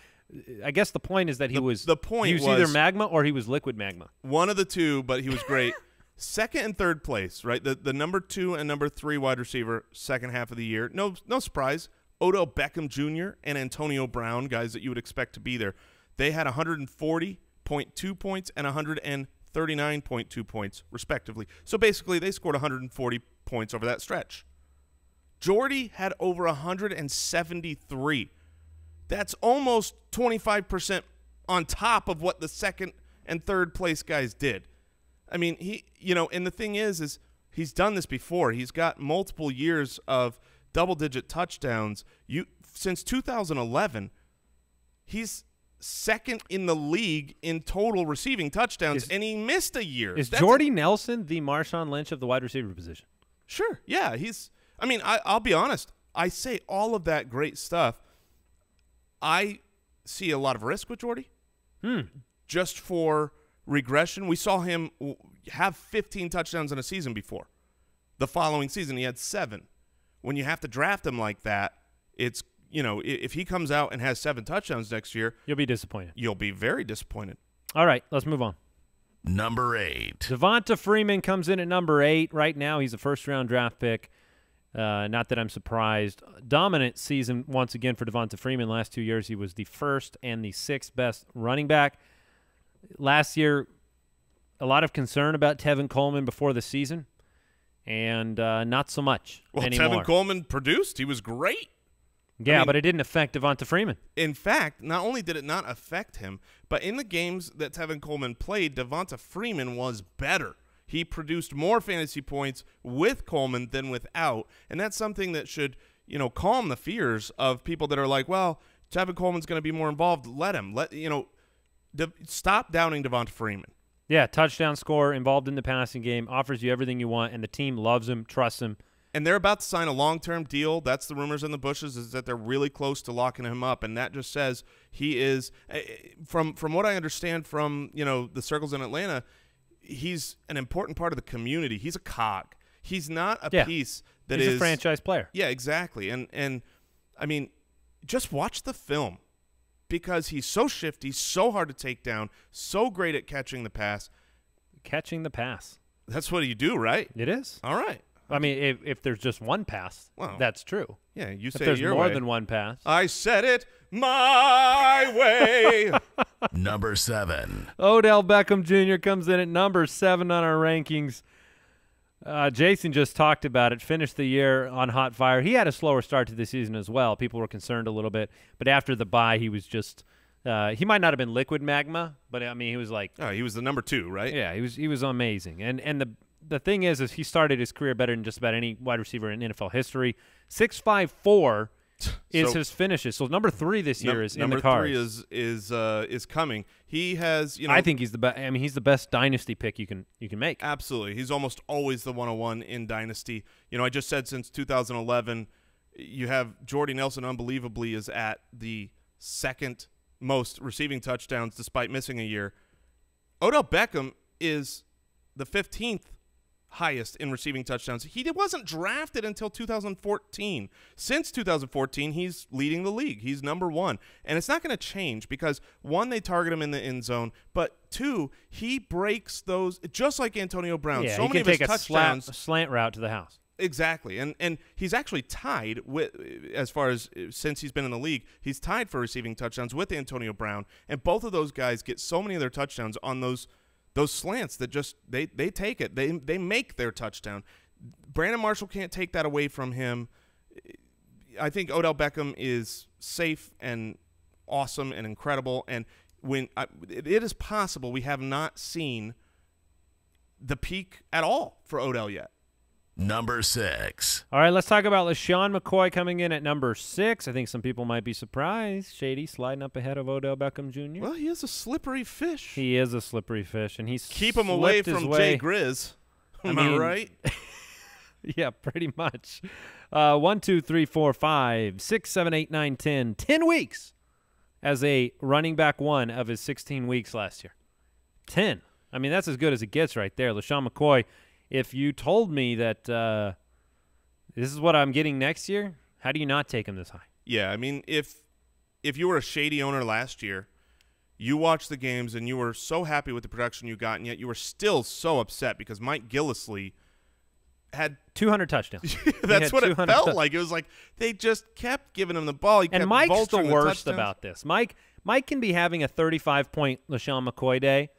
I guess the point is that he was either magma or he was liquid magma.
One of the two, but he was great. Second and third place, right? The number 2 and number 3 wide receiver, second half of the year. No surprise. Odell Beckham Jr. and Antonio Brown, guys that you would expect to be there. They had 140.2 points and 139.2 points, respectively. So basically, they scored 140 points over that stretch. Jordy had over 173. That's almost 25% on top of what the second and third place guys did. I mean, and the thing is he's done this before. He's got multiple years of double-digit touchdowns. Since 2011, he's second in the league in total receiving touchdowns, and he missed a year.
Is Jordy Nelson the Marshawn Lynch of the wide receiver position?
Sure, yeah. I'll be honest. I say all of that great stuff. I see a lot of risk with Jordy. Just for regression. We saw him have 15 touchdowns in a season before. The following season, he had 7. When you have to draft him like that, it's, if he comes out and has 7 touchdowns next year,
you'll be disappointed.
You'll be very disappointed.
All right, let's move on.
Number 8.
Devonta Freeman comes in at number 8. Right now, he's a first-round draft pick. Not that I'm surprised. Dominant season once again for Devonta Freeman. Last 2 years, he was the 1st and the 6th best running back. Last year, a lot of concern about Tevin Coleman before the season, and not so much anymore.
Tevin Coleman produced. He was great.
Yeah, but it didn't affect Devonta Freeman.
In fact, not only did it not affect him, but in the games that Tevin Coleman played, Devonta Freeman was better. He produced more fantasy points with Coleman than without, and that's something that should, calm the fears of people that are like, well, Tevin Coleman's going to be more involved. Let him. Stop downing Devonta Freeman.
Yeah, touchdown scorer, involved in the passing game, offers you everything you want, and the team loves him, trusts him.
And they're about to sign a long-term deal. That's the rumors in the bushes, is that they're really close to locking him up, and that just says he is, from what I understand from the circles in Atlanta, he's an important part of the community. He's a cog. He's not a piece that
he's
is
a franchise player.
Yeah, exactly. And I mean, just watch the film because he's so shifty, so hard to take down, so great at catching the pass.
Catching the pass.
That's what you do, right?
It is.
All right.
I mean, if there's just one pass, that's true.
Yeah, you say
if there's
your
more
way.
than one pass.
I said it my way.
Number 7.
Odell Beckham Jr. comes in at number 7 on our rankings. Jason just talked about it, finished the year on hot fire. He had a slower start to the season as well. People were concerned a little bit. But after the bye, he was just he might not have been liquid magma, but, I mean, he was like –
he was the number 2, right?
Yeah, he was amazing. And the thing is he started his career better than just about any wide receiver in NFL history. 6.54 is his finishes. So number 3 this year is in the cards.
Number 3 is coming. He has,
I think he's the best. I mean, he's the best dynasty pick you can make.
Absolutely. He's almost always the 101 in dynasty. I just said since 2011, you have Jordy Nelson unbelievably is at the second most receiving touchdowns despite missing a year. Odell Beckham is the 15th highest in receiving touchdowns. He wasn't drafted until 2014. Since 2014, he's leading the league. He's number 1. And it's not going to change because, 1, they target him in the end zone, but 2, he breaks those just like Antonio Brown.
Yeah,
so
he
many
can
of his
take
touchdowns,
a slant route to the house.
Exactly. And he's actually tied with, as far as since he's been in the league, he's tied for receiving touchdowns with Antonio Brown. And both of those guys get so many of their touchdowns on those slants that just they take it. They make their touchdown. Brandon Marshall can't take that away from him. I think Odell Beckham is safe and awesome and incredible. And it is possible we have not seen the peak at all for Odell yet.
Number 6.
All right, let's talk about LeSean McCoy coming in at number 6. I think some people might be surprised. Shady sliding up ahead of Odell Beckham Jr.
Well, he is a slippery fish.
He is a slippery fish, and he's
keep him away from Jay Grizz. Am I right?
Yeah, pretty much. 1, 2, 3, 4, 5, 6, 7, 8, 9, 10. 10 weeks as a running back 1 of his 16 weeks last year. 10. I mean, that's as good as it gets right there. LeSean McCoy. If you told me that this is what I'm getting next year, how do you not take him this high?
Yeah, I mean, if you were a shady owner last year, you watched the games and you were so happy with the production you got, and yet you were still so upset because Mike Gillislee had
200 touchdowns.
That's what it felt like. It was like they just kept giving him the ball.
And Mike's the worst about this. Mike can be having a 35-point LeSean McCoy day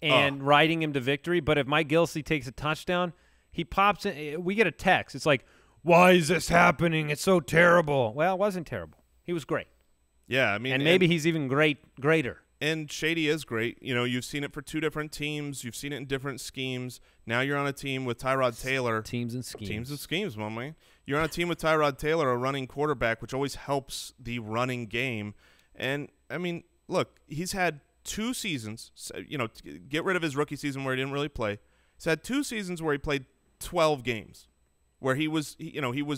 and riding him to victory. But if Mike Gillislee takes a touchdown, he pops in. We get a text. It's like, why is this happening? It's so terrible. Well, it wasn't terrible. He was great.
Yeah, I mean,
and maybe he's even greater.
And Shady is great. You've seen it for 2 different teams. You've seen it in different schemes. Now you're on a team with Tyrod Taylor.
Teams and schemes.
Teams and schemes, my man. You're on a team with Tyrod Taylor, a running quarterback, which always helps the running game. And, I mean, look, he's had 2 seasons, get rid of his rookie season where he didn't really play. He's had 2 seasons where he played 12 games, where he was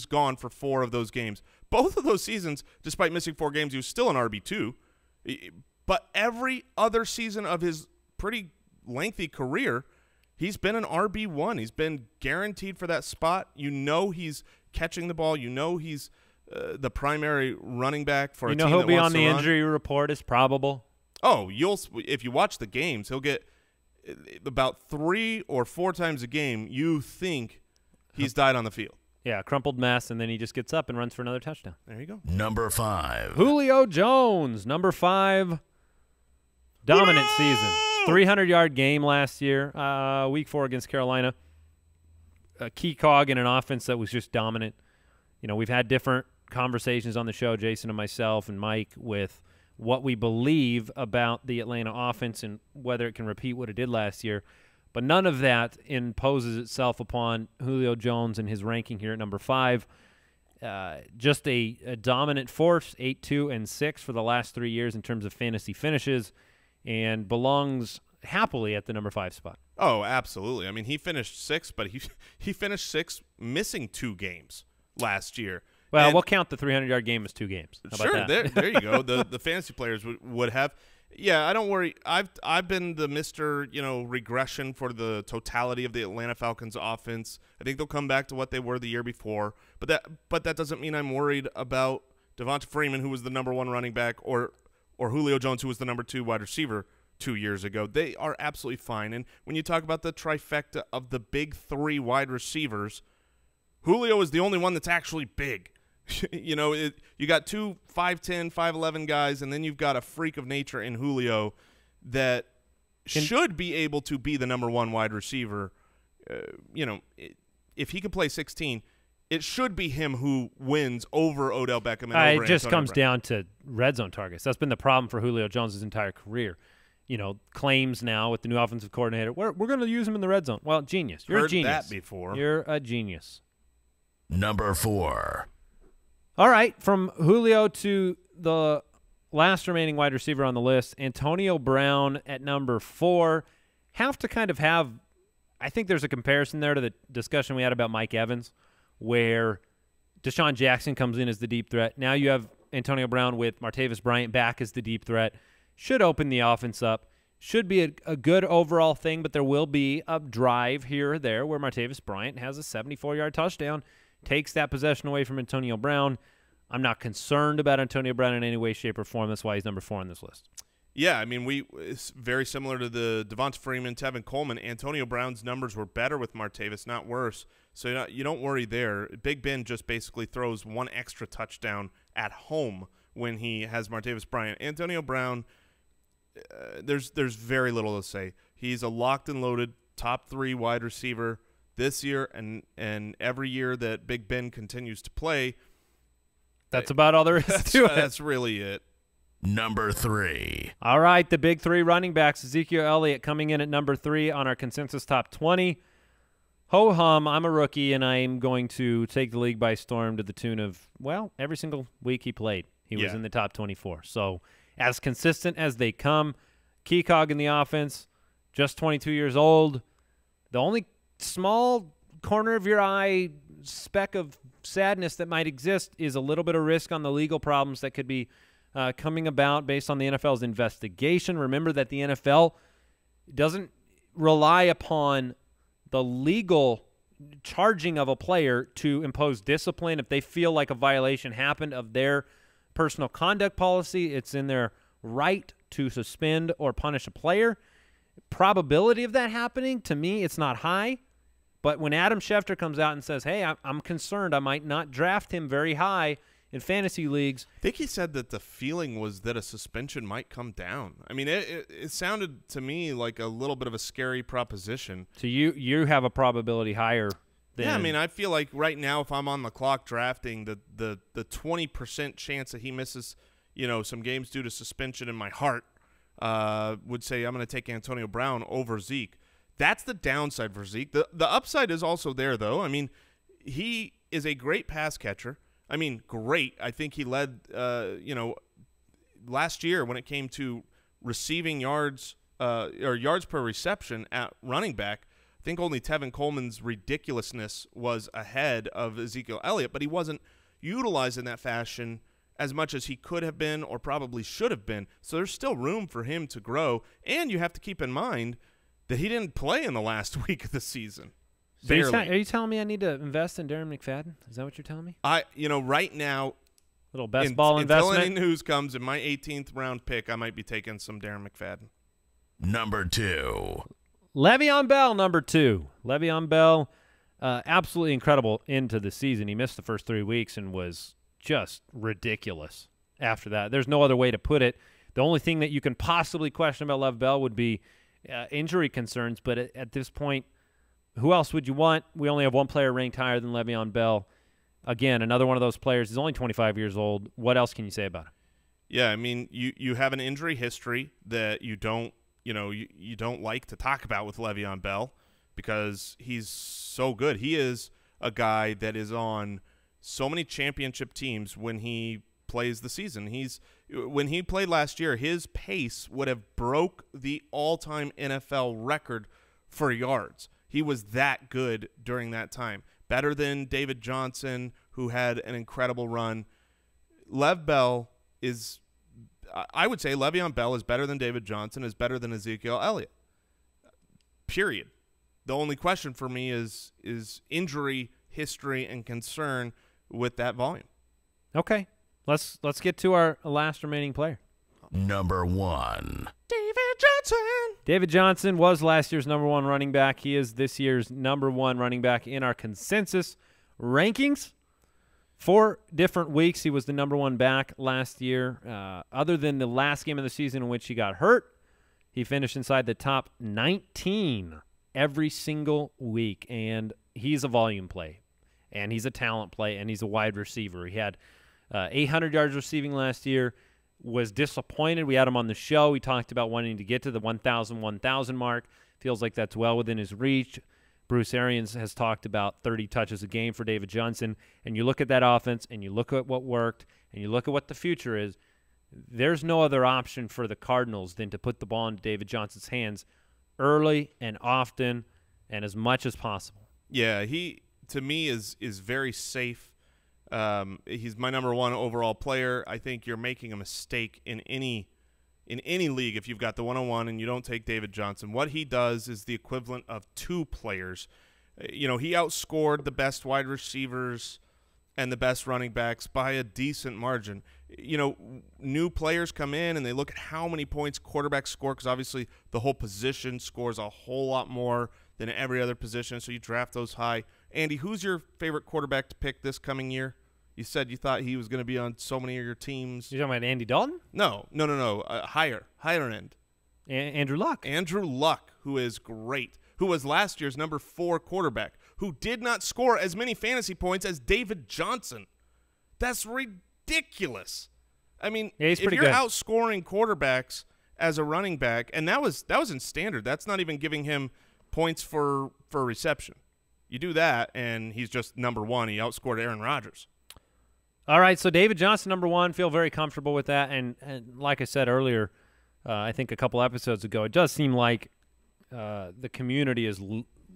gone for 4 of those games. Both of those seasons, despite missing 4 games, he was still an RB2. But every other season of his pretty lengthy career, he's been an RB1. He's been guaranteed for that spot. He's catching the ball. He's the primary running back for a team that wants to run.
He'll be on the injury report as probable.
Oh, if you watch the games, he'll get about 3 or 4 times a game. You think he's died on the field.
Yeah, crumpled mess, and then he just gets up and runs for another touchdown.
There you go.
Number 5.
Julio Jones, number 5. Dominant season. 300-yard game last year, week 4 against Carolina. A key cog in an offense that was just dominant. We've had different conversations on the show, Jason and myself and Mike, with what we believe about the Atlanta offense and whether it can repeat what it did last year. But none of that imposes itself upon Julio Jones and his ranking here at number 5. Just a dominant force, 8, 2, and 6 for the last 3 years in terms of fantasy finishes, and belongs happily at the number 5 spot.
Oh, absolutely. I mean, he finished 6th, but he finished 6th missing 2 games last year.
Well,
and
we'll count the 300-yard game as 2 games. How
sure,
about that?
there you go. The fantasy players would have. Yeah, I don't worry. I've been the Mr. Regression for the totality of the Atlanta Falcons offense. I think they'll come back to what they were the year before. But that doesn't mean I'm worried about Devonta Freeman, who was the number 1 running back, or Julio Jones, who was the number 2 wide receiver 2 years ago. They are absolutely fine. And when you talk about the trifecta of the big 3 wide receivers, Julio is the only one that's actually big. You got 2 5'10", 5'11" guys, and then you've got a freak of nature in Julio that should be able to be the number 1 wide receiver. If he could play 16, it should be him who wins over Odell Beckham. And
it just comes down to red zone targets. That's been the problem for Julio Jones' entire career. Claims now with the new offensive coordinator, we're going to use him in the red zone. Well, genius. You're a genius.
Heard that before.
You're a genius.
Number 4.
All right, from Julio to the last remaining wide receiver on the list, Antonio Brown at number 4. I think there's a comparison there to the discussion we had about Mike Evans, where Deshaun Jackson comes in as the deep threat. Now you have Antonio Brown with Martavis Bryant back as the deep threat. Should open the offense up. Should be a good overall thing, but there will be a drive here or there where Martavis Bryant has a 74-yard touchdown, takes that possession away from Antonio Brown. I'm not concerned about Antonio Brown in any way, shape, or form. That's why he's number 4 on this list.
Yeah, I mean, it's very similar to the Devonta Freeman, Tevin Coleman. Antonio Brown's numbers were better with Martavis, not worse. So you don't worry there. Big Ben just basically throws 1 extra touchdown at home when he has Martavis Bryant. Antonio Brown, there's very little to say. He's a locked and loaded top 3 wide receiver this year and every year that Big Ben continues to play.
That's about all there is to it.
That's really it.
Number 3.
All right, the big 3 running backs. Ezekiel Elliott coming in at number 3 on our consensus top 20. Ho-hum, I'm a rookie, and I'm going to take the league by storm to the tune of, every single week he played, he was in the top 24. So as consistent as they come, key cog in the offense, just 22 years old. The only small corner of your eye speck of sadness that might exist is a little bit of risk on the legal problems that could be coming about based on the NFL's investigation. Remember that the NFL doesn't rely upon the legal charging of a player to impose discipline. If they feel like a violation happened of their personal conduct policy, it's in their right to suspend or punish a player. Probability of that happening, to me, it's not high. But when Adam Schefter comes out and says, hey, I'm concerned I might not draft him very high in fantasy leagues.
I think he said that the feeling was that a suspension might come down. I mean, it sounded to me like a little bit of a scary proposition.
So you have a probability higher than...
Yeah, I mean, I feel like right now if I'm on the clock drafting, the 20% chance that he misses, some games due to suspension in my heart would say I'm going to take Antonio Brown over Zeke. That's the downside for Zeke. The upside is also there, though. I mean, he is a great pass catcher. I mean, great. I think he led, last year when it came to receiving yards or yards per reception at running back. I think only Tevin Coleman's ridiculousness was ahead of Ezekiel Elliott, but he wasn't utilized in that fashion as much as he could have been or probably should have been. So there's still room for him to grow. And you have to keep in mind that he didn't play in the last week of the season.
So are you telling me I need to invest in Darren McFadden? Is that what you're telling me?
Right now,
little best ball investment.
Until any news comes, in my 18th round pick, I might be taking some Darren McFadden.
Number 2.
Le'Veon Bell, number 2. Le'Veon Bell, absolutely incredible into the season. He missed the first 3 weeks and was just ridiculous after that. There's no other way to put it. The only thing that you can possibly question about Lev Bell would be injury concerns, but at this point, who else would you want? We only have one player ranked higher than Le'Veon Bell. Again, another one of those players. He's only 25 years old. What else can you say about him?
Yeah, I mean, you have an injury history that you don't like to talk about with Le'Veon Bell because he's so good. He is a guy that is on so many championship teams when he plays the season. When he played last year, his pace would have broke the all-time NFL record for yards. He was that good during that time. Better than David Johnson, who had an incredible run. Lev Bell is – I would say Le'Veon Bell is better than David Johnson, is better than Ezekiel Elliott. Period. The only question for me is injury history and concern with that volume.
Okay. Let's get to our last remaining player.
Number 1.
David Johnson.
David Johnson was last year's number 1 running back. He is this year's number 1 running back in our consensus rankings. 4 different weeks he was the number 1 back last year. Other than the last game of the season in which he got hurt, he finished inside the top 19 every single week. And he's a volume play, and he's a talent play, and he's a wide receiver. He had 800 yards receiving last year. Was disappointed. We had him on the show. We talked about wanting to get to the 1,000 mark. Feels like that's well within his reach. Bruce Arians has talked about 30 touches a game for David Johnson. And you look at that offense, and you look at what worked, and you look at what the future is. There's no other option for the Cardinals than to put the ball into David Johnson's hands early and often and as much as possible. Yeah,
he, to me, is very safe. He's my number 1 overall player. I think you're making a mistake in any league if you've got the 101 and you don't take David Johnson. What he does is the equivalent of 2 players. He outscored the best wide receivers and the best running backs by a decent margin. New players come in and they look at how many points quarterbacks score, because obviously the whole position scores a whole lot more than every other position, so you draft those high. Andy, who's your favorite quarterback to pick this coming year? You said you thought he was going to be on so many of your teams.
You're talking about Andy Dalton?
No. Higher end.
Andrew Luck.
Andrew Luck, who is great, who was last year's number 4 quarterback, who did not score as many fantasy points as David Johnson. That's ridiculous. I mean,
yeah, if
you're
good.
outscoring quarterbacks as a running back, and that was in standard. That's not even giving him points for reception. You do that, and he's just number 1. He outscored Aaron Rodgers.
All right, so David Johnson, number 1, feel very comfortable with that. And like I said earlier, I think a couple episodes ago, it does seem like the community is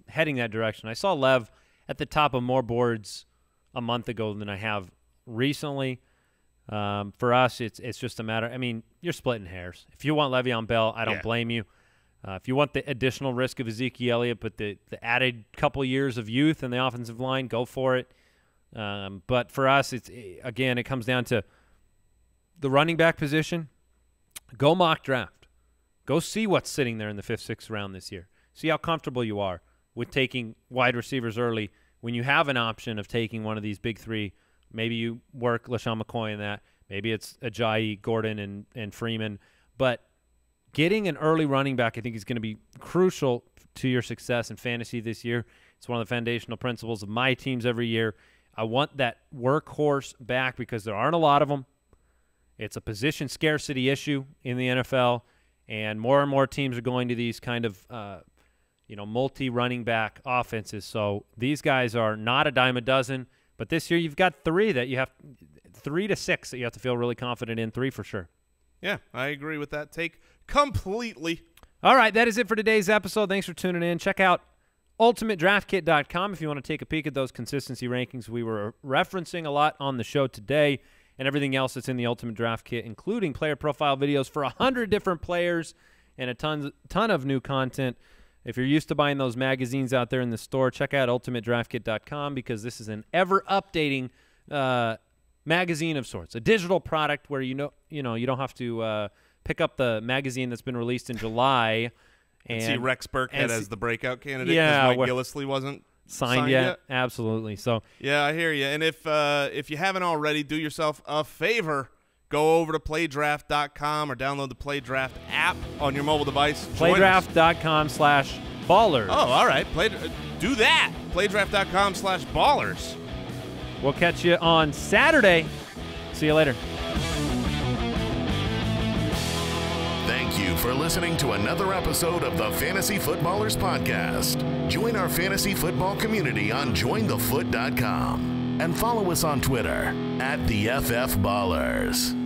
heading that direction. I saw Lev at the top of more boards a month ago than I have recently. For us, it's just a matter – I mean, you're splitting hairs. If you want Le'Veon Bell, I don't blame you. If you want the additional risk of Ezekiel Elliott, but the added couple years of youth in the offensive line, go for it. But for us, it comes down to the running back position. Go mock draft. Go see what's sitting there in the 5th, 6th round this year. See how comfortable you are with taking wide receivers early when you have an option of taking one of these big 3. Maybe you work LeSean McCoy in that. Maybe it's Ajayi, Gordon, and Freeman. But getting an early running back, I think, is going to be crucial to your success in fantasy this year. It's one of the foundational principles of my teams every year. I want that workhorse back because there aren't a lot of them. It's a position scarcity issue in the NFL, and more teams are going to these kind of multi-running back offenses. So these guys are not a dime a dozen, but this year you've got 3 that you have 3 to 6 that you have to feel really confident in, 3 for sure.
Yeah, I agree with that take completely.
All right, that is it for today's episode. Thanks for tuning in. Check out UltimateDraftKit.com if you want to take a peek at those consistency rankings we were referencing a lot on the show today, and everything else that's in the Ultimate Draft Kit, including player profile videos for 100 different players and a ton of new content. If you're used to buying those magazines out there in the store, check out UltimateDraftKit.com because this is an ever-updating magazine of sorts, a digital product where you don't have to pick up the magazine that's been released in July
and see Rex Burkhead as the breakout candidate
because
Mike Gillislee wasn't
signed yet. Absolutely. So
yeah, I hear you. And if you haven't already, do yourself a favor. Go over to playdraft.com or download the PlayDraft app on your mobile device.
Playdraft.com/ballers.
Oh, all right. Do that. Playdraft.com/ballers.
We'll catch you on Saturday. See you later.
Thank you for listening to another episode of the Fantasy Footballers Podcast. Join our fantasy football community on jointhefoot.com. and follow us on Twitter @TheFFBallers.